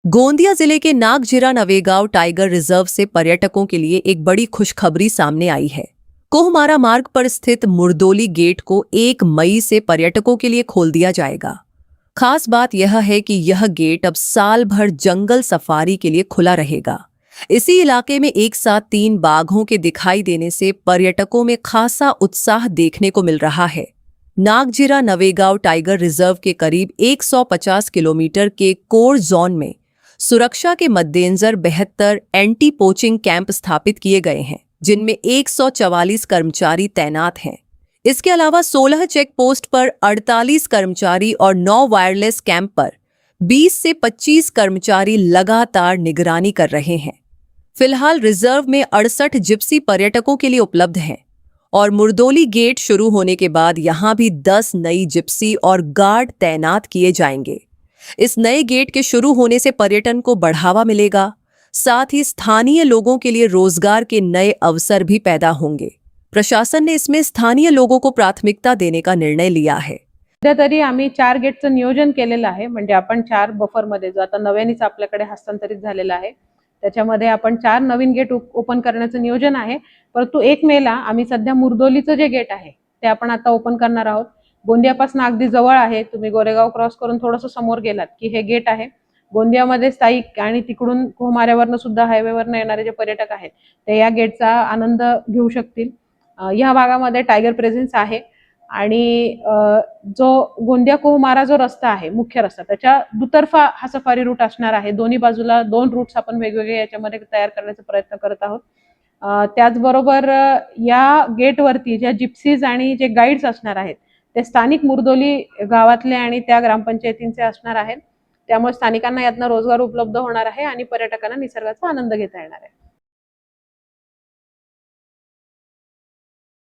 गोंदिया जिले के Nagzira Navegaon tiger reserve से पर्यटकों के लिए एक बड़ी खुशखबरी सामने आई है। कोहमारा मार्ग पर स्थित मुरदोली गेट को 1 मई से पर्यटकों के लिए खोल दिया जाएगा। खास बात यह है कि यह गेट अब साल भर जंगल सफारी के लिए खुला रहेगा। इसी इलाके में एक साथ 3 बाघों के दिखाई देने से पर्यटकों में खासा उत्साह देखने को मिल रहा है। नागजीरा नवेगांव टाइगर रिजर्व के करीब 150 किलोमीटर के कोर जोन में सुरक्षा के मद्देनजर 72 एंटी पोचिंग कैंप स्थापित किए गए हैं, जिनमें 144 कर्मचारी तैनात हैं। इसके अलावा 16 चेक पोस्ट पर 48 कर्मचारी और 9 वायरलेस कैंप पर 20 से 25 कर्मचारी लगातार निगरानी कर रहे हैं। फिलहाल रिजर्व में 68 जिप्सी पर्यटकों के लिए उपलब्ध हैं और मुरदोली गेट शुरू होने के बाद यहां भी 10 नई जिप्सी और गार्ड तैनात किए जाएंगे। इस नए गेट के शुरू होने से पर्यटन को बढ़ावा मिलेगा, साथ ही स्थानीय लोगों के लिए रोजगार के नए अवसर भी पैदा होंगे। प्रशासन ने इसमें स्थानीय लोगों को प्राथमिकता देने का निर्णय लिया है। सध्या तरी आम्ही 4 गेटचं नियोजन केलेलं आहे। म्हणजे आपण 4 बफरमध्ये जो आता नव्यानेच आपल्याकडे हस्तांतरित झालेला आहे त्याच्यामध्ये आपण 4 नवीन गेट ओपन करण्याचं नियोजन आहे। परंतु 1 मेला आम्ही सध्या मुरदोलीचं जे गेट आहे ते आपण आता ओपन करणार आहोत। गोंदियापासून अगदी जवळ आहे। तुम्ही गोरेगाव क्रॉस करून थोडंसं समोर गेलात की हे गेट आहे। गोंदियामध्ये स्थायिक आणि तिकडून कोहमाऱ्यावरनं सुद्धा हायवेवरनं येणारे जे पर्यटक आहेत ते या गेटचा आनंद घेऊ शकतील। या भागामध्ये टायगर प्रेझेन्स आहे आणि जो गोंदिया कोहमारा जो रस्ता आहे मुख्य रस्ता त्याच्या दुतर्फा हा सफारी रूट असणार आहे। दोन्ही बाजूला 2 रूट्स आपण वेगवेगळे याच्यामध्ये तयार करण्याचा प्रयत्न करत आहोत। त्याचबरोबर या गेटवरती ज्या जिप्सीज आणि जे गाईड्स असणार आहेत ते स्थानिक मुरदोली गावातले आणि त्या ग्रामपंचायतींचे असणार आहेत। त्यामुळे स्थानिकांना यातनं रोजगार उपलब्ध होणार आहे आणि पर्यटकांना निसर्गाचा आनंद घेता येणार आहे।